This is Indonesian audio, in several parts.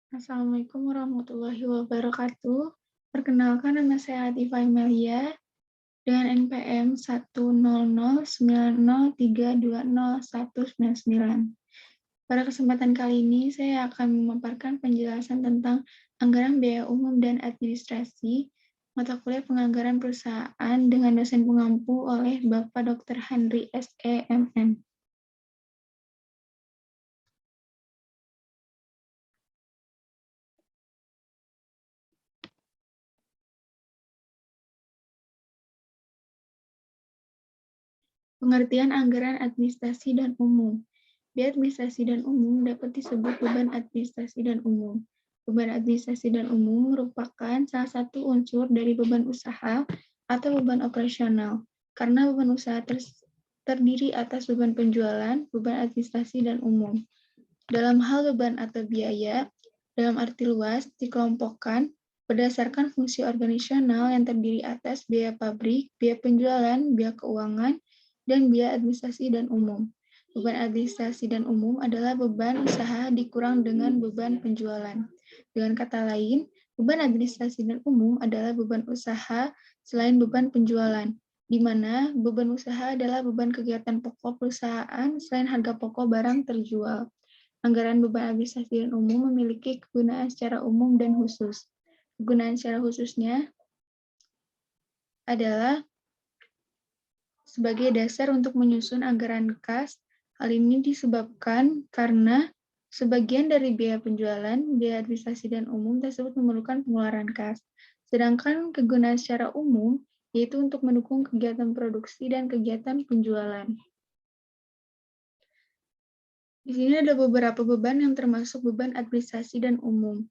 Assalamualaikum warahmatullahi wabarakatuh. Perkenalkan, nama saya Atifah Melia dengan NPM 1009030309199. Pada kesempatan kali ini, saya akan memaparkan penjelasan tentang anggaran biaya umum dan administrasi mata kuliah penganggaran perusahaan dengan dosen pengampu oleh Bapak Dr. Henry S.E. MM. Pengertian anggaran administrasi dan umum. Biaya administrasi dan umum dapat disebut beban administrasi dan umum. Beban administrasi dan umum merupakan salah satu unsur dari beban usaha atau beban operasional. Karena beban usaha terdiri atas beban penjualan, beban administrasi, dan umum. Dalam hal beban atau biaya, dalam arti luas, dikelompokkan berdasarkan fungsi organisasional yang terdiri atas biaya pabrik, biaya penjualan, biaya keuangan, dan biaya administrasi dan umum. Beban administrasi dan umum adalah beban usaha dikurang dengan beban penjualan. Dengan kata lain, beban administrasi dan umum adalah beban usaha selain beban penjualan, di mana beban usaha adalah beban kegiatan pokok perusahaan selain harga pokok barang terjual. Anggaran beban administrasi dan umum memiliki kegunaan secara umum dan khusus. Kegunaan secara khususnya adalah sebagai dasar untuk menyusun anggaran kas. Hal ini disebabkan karena sebagian dari biaya penjualan, biaya administrasi dan umum tersebut memerlukan pengeluaran kas. Sedangkan kegunaan secara umum yaitu untuk mendukung kegiatan produksi dan kegiatan penjualan. Di sini ada beberapa beban yang termasuk beban administrasi dan umum.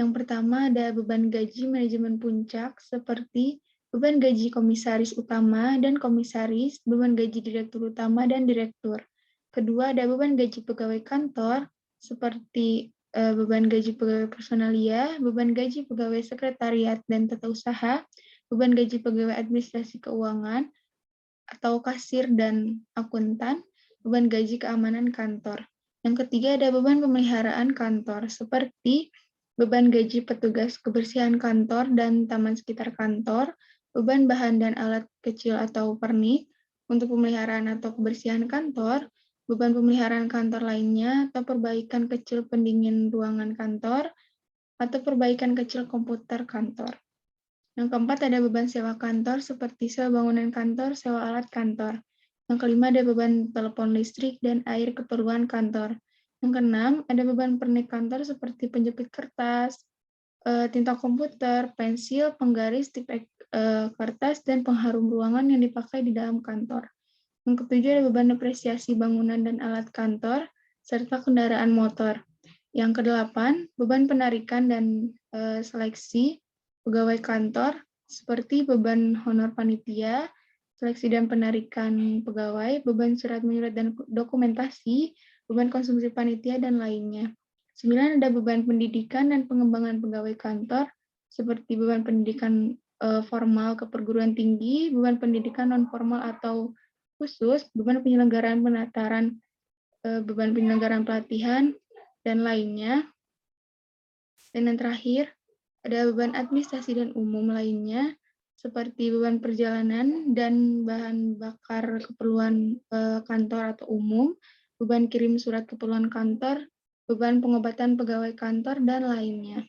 Yang pertama ada beban gaji manajemen puncak seperti beban gaji komisaris utama dan komisaris, beban gaji direktur utama dan direktur. Kedua ada beban gaji pegawai kantor seperti beban gaji pegawai personalia, beban gaji pegawai sekretariat dan tata usaha, beban gaji pegawai administrasi keuangan atau kasir dan akuntan, beban gaji keamanan kantor. Yang ketiga ada beban pemeliharaan kantor seperti beban gaji petugas kebersihan kantor dan taman sekitar kantor, beban bahan dan alat kecil atau pernik untuk pemeliharaan atau kebersihan kantor, beban pemeliharaan kantor lainnya atau perbaikan kecil pendingin ruangan kantor, atau perbaikan kecil komputer kantor. Yang keempat ada beban sewa kantor seperti sewa bangunan kantor, sewa alat kantor. Yang kelima ada beban telepon listrik dan air keperluan kantor. Yang keenam ada beban pernik kantor seperti penjepit kertas, tinta komputer, pensil, penggaris, tip kertas, dan pengharum ruangan yang dipakai di dalam kantor. Yang ketujuh ada beban depresiasi bangunan dan alat kantor, serta kendaraan motor. Yang kedelapan, beban penarikan dan seleksi pegawai kantor, seperti beban honor panitia, seleksi dan penarikan pegawai, beban surat menyurat dan dokumentasi, beban konsumsi panitia, dan lainnya. 9 ada beban pendidikan dan pengembangan pegawai kantor, seperti beban pendidikan formal ke perguruan tinggi, beban pendidikan non-formal atau khusus, beban penyelenggaraan penataran, beban penyelenggaraan pelatihan, dan lainnya. Dan yang terakhir, ada beban administrasi dan umum lainnya, seperti beban perjalanan dan bahan bakar keperluan kantor atau umum, beban kirim surat keperluan kantor, beban pengobatan pegawai kantor, dan lainnya.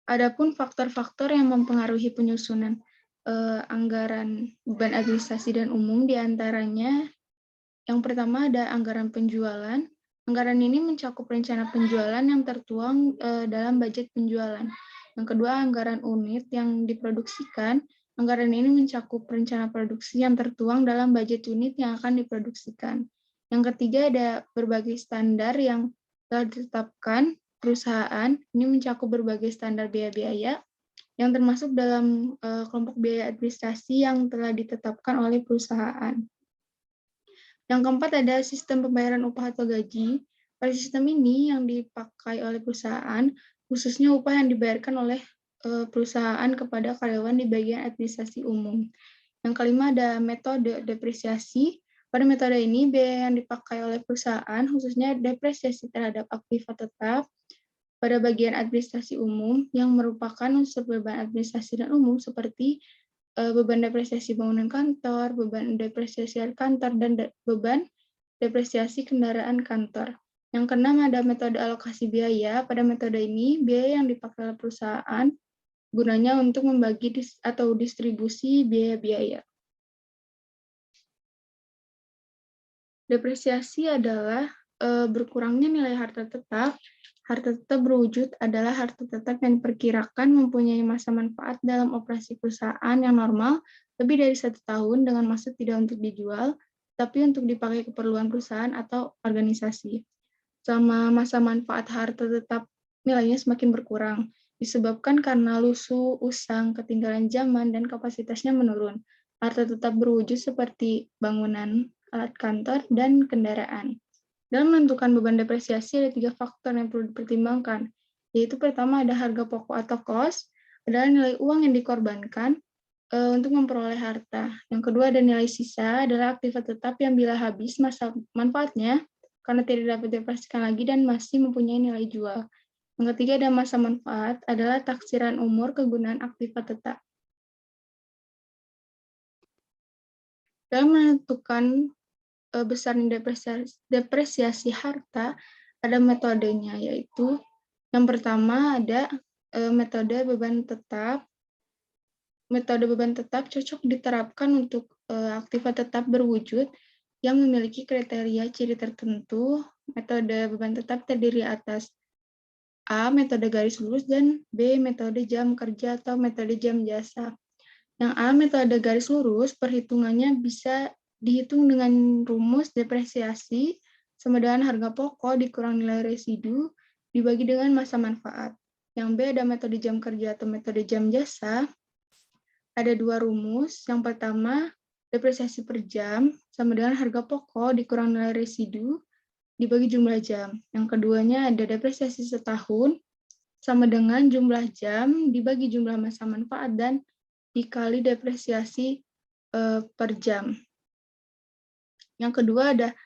Adapun faktor-faktor yang mempengaruhi penyusunan anggaran beban administrasi dan umum diantaranya yang pertama ada anggaran penjualan. Anggaran ini mencakup rencana penjualan yang tertuang dalam budget penjualan. Yang kedua, anggaran unit yang diproduksikan. Anggaran ini mencakup rencana produksi yang tertuang dalam budget unit yang akan diproduksikan. Yang ketiga, ada berbagai standar yang telah ditetapkan perusahaan. Ini mencakup berbagai standar biaya-biaya yang termasuk dalam kelompok biaya administrasi yang telah ditetapkan oleh perusahaan. Yang keempat ada sistem pembayaran upah atau gaji. Pada sistem ini yang dipakai oleh perusahaan, khususnya upah yang dibayarkan oleh perusahaan kepada karyawan di bagian administrasi umum. Yang kelima ada metode depresiasi. Pada metode ini, biaya yang dipakai oleh perusahaan, khususnya depresiasi terhadap aktiva tetap, pada bagian administrasi umum yang merupakan unsur beban administrasi dan umum seperti beban depresiasi bangunan kantor, beban depresiasi kantor, dan beban depresiasi kendaraan kantor. Yang keenam ada metode alokasi biaya. Pada metode ini, biaya yang dipakai oleh perusahaan gunanya untuk membagi atau distribusi biaya-biaya. Depresiasi adalah berkurangnya nilai harta tetap. Harta tetap berwujud adalah harta tetap yang diperkirakan mempunyai masa manfaat dalam operasi perusahaan yang normal lebih dari 1 tahun dengan maksud tidak untuk dijual, tapi untuk dipakai keperluan perusahaan atau organisasi. Selama masa manfaat harta tetap nilainya semakin berkurang, disebabkan karena lusuh, usang, ketinggalan zaman, dan kapasitasnya menurun. Harta tetap berwujud seperti bangunan, alat kantor, dan kendaraan. Dalam menentukan beban depresiasi ada 3 faktor yang perlu dipertimbangkan, yaitu pertama ada harga pokok atau cost, adalah nilai uang yang dikorbankan untuk memperoleh harta. Yang kedua ada nilai sisa, adalah aktiva tetap yang bila habis masa manfaatnya, karena tidak dapat dioperasikan lagi dan masih mempunyai nilai jual. Yang ketiga ada masa manfaat, adalah taksiran umur kegunaan aktiva tetap. Dalam menentukan besarnya depresiasi harta, ada metodenya, yaitu yang pertama ada metode beban tetap. Metode beban tetap cocok diterapkan untuk aktiva tetap berwujud yang memiliki kriteria ciri tertentu. Metode beban tetap terdiri atas A. Metode garis lurus, dan B. Metode jam kerja atau metode jam jasa. Yang A. Metode garis lurus, perhitungannya bisa dihitung dengan rumus depresiasi sama dengan harga pokok dikurang nilai residu dibagi dengan masa manfaat. Yang B ada metode jam kerja atau metode jam jasa. Ada 2 rumus. Yang pertama, depresiasi per jam sama dengan harga pokok dikurang nilai residu dibagi jumlah jam. Yang keduanya ada depresiasi setahun sama dengan jumlah jam dibagi jumlah masa manfaat dan dikali depresiasi per jam. Yang kedua ada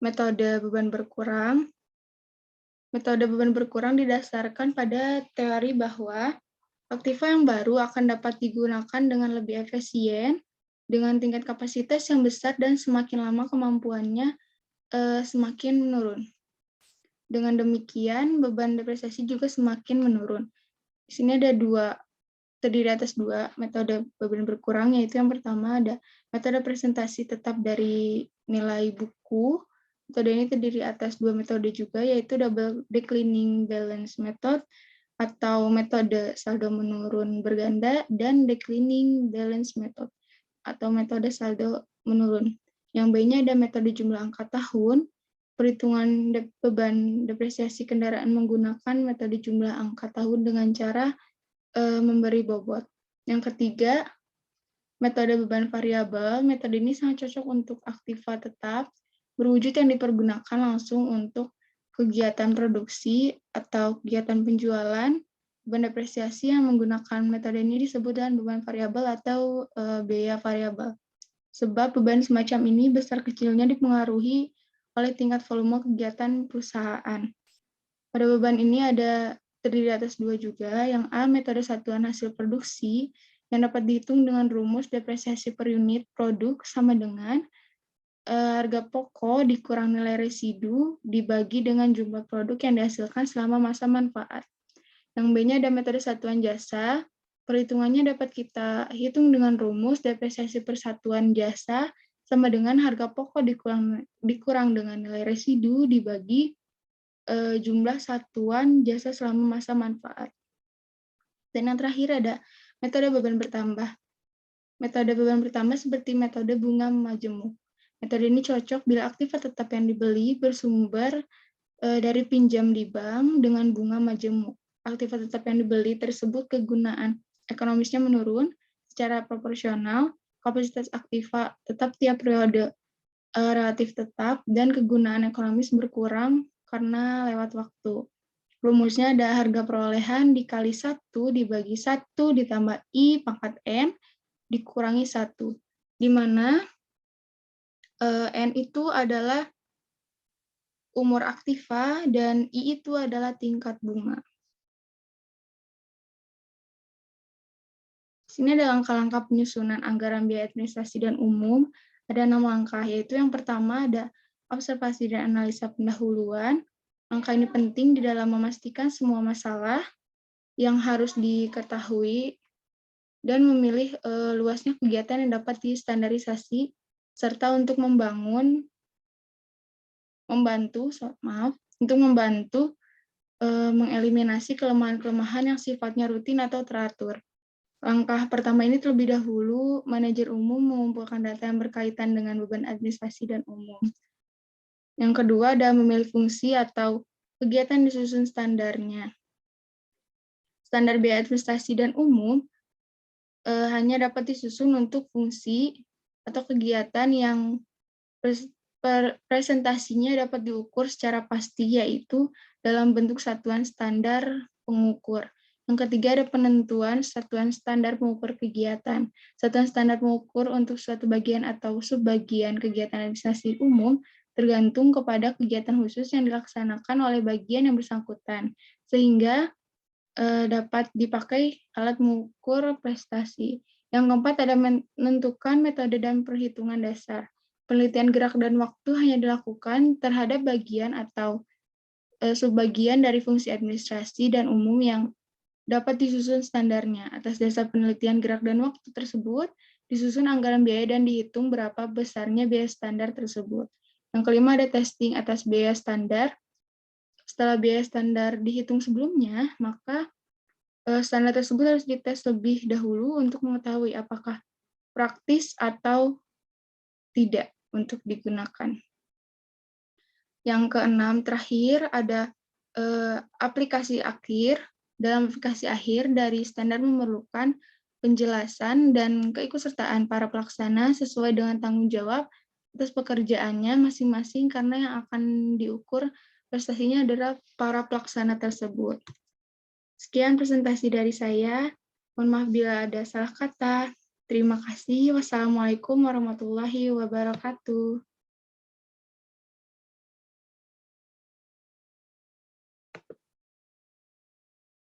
metode beban berkurang. Metode beban berkurang didasarkan pada teori bahwa aktiva yang baru akan dapat digunakan dengan lebih efisien, dengan tingkat kapasitas yang besar dan semakin lama kemampuannya semakin menurun. Dengan demikian, beban depresiasi juga semakin menurun. Di sini ada terdiri atas 2 metode beban berkurang, yaitu yang pertama ada metode presentasi tetap dari nilai buku. Metode ini terdiri atas 2 metode juga, yaitu double declining balance method atau metode saldo menurun berganda dan declining balance method atau metode saldo menurun. Yang B-nya ada metode jumlah angka tahun, perhitungan beban depresiasi kendaraan menggunakan metode jumlah angka tahun dengan cara memberi bobot. Yang ketiga, metode beban variabel. Metode ini sangat cocok untuk aktiva tetap berwujud yang dipergunakan langsung untuk kegiatan produksi atau kegiatan penjualan. Beban depresiasi yang menggunakan metode ini disebut dengan beban variabel atau biaya variabel. Sebab beban semacam ini besar kecilnya dipengaruhi oleh tingkat volume kegiatan perusahaan. Pada beban ini terdiri atas 2 juga. Yang A, metode satuan hasil produksi yang dapat dihitung dengan rumus depresiasi per unit produk sama dengan harga pokok dikurang nilai residu dibagi dengan jumlah produk yang dihasilkan selama masa manfaat. Yang B-nya ada metode satuan jasa. Perhitungannya dapat kita hitung dengan rumus depresiasi per satuan jasa sama dengan harga pokok dikurang dengan nilai residu dibagi jumlah satuan jasa selama masa manfaat. Dan yang terakhir ada metode beban bertambah. Metode beban bertambah seperti metode bunga majemuk. Metode ini cocok bila aktiva tetap yang dibeli bersumber dari pinjam di bank dengan bunga majemuk. Aktiva tetap yang dibeli tersebut kegunaan ekonomisnya menurun secara proporsional, kapasitas aktiva tetap tiap periode relatif tetap, dan kegunaan ekonomis berkurang karena lewat waktu. Rumusnya ada harga perolehan dikali 1 dibagi 1 ditambah I pangkat N dikurangi 1, di mana N itu adalah umur aktiva, dan I itu adalah tingkat bunga. Sini ada langkah-langkah penyusunan anggaran biaya administrasi dan umum. Ada 6 langkah, yaitu yang pertama ada observasi dan analisa pendahuluan. Langkah ini penting di dalam memastikan semua masalah yang harus diketahui dan memilih luasnya kegiatan yang dapat distandarisasi, serta untuk membantu mengeliminasi kelemahan-kelemahan yang sifatnya rutin atau teratur. Langkah pertama ini terlebih dahulu, manajer umum mengumpulkan data yang berkaitan dengan beban administrasi dan umum. Yang kedua ada memilih fungsi atau kegiatan disusun standarnya. Standar biaya administrasi dan umum hanya dapat disusun untuk fungsi atau kegiatan yang presentasinya dapat diukur secara pasti, yaitu dalam bentuk satuan standar pengukur. Yang ketiga ada penentuan satuan standar pengukur kegiatan. Satuan standar pengukur untuk suatu bagian atau subbagian kegiatan administrasi umum tergantung kepada kegiatan khusus yang dilaksanakan oleh bagian yang bersangkutan, sehingga dapat dipakai alat mengukur prestasi. Yang keempat ada menentukan metode dan perhitungan dasar. Penelitian gerak dan waktu hanya dilakukan terhadap bagian atau subbagian dari fungsi administrasi dan umum yang dapat disusun standarnya. Atas dasar penelitian gerak dan waktu tersebut, disusun anggaran biaya dan dihitung berapa besarnya biaya standar tersebut. Yang kelima ada testing atas biaya standar. Setelah biaya standar dihitung sebelumnya, maka standar tersebut harus dites lebih dahulu untuk mengetahui apakah praktis atau tidak untuk digunakan. Yang keenam, terakhir ada aplikasi akhir. Dalam aplikasi akhir dari standar memerlukan penjelasan dan keikutsertaan para pelaksana sesuai dengan tanggung jawab atas pekerjaannya masing-masing, karena yang akan diukur prestasinya adalah para pelaksana tersebut. Sekian presentasi dari saya. Mohon maaf bila ada salah kata. Terima kasih. Wassalamualaikum warahmatullahi wabarakatuh.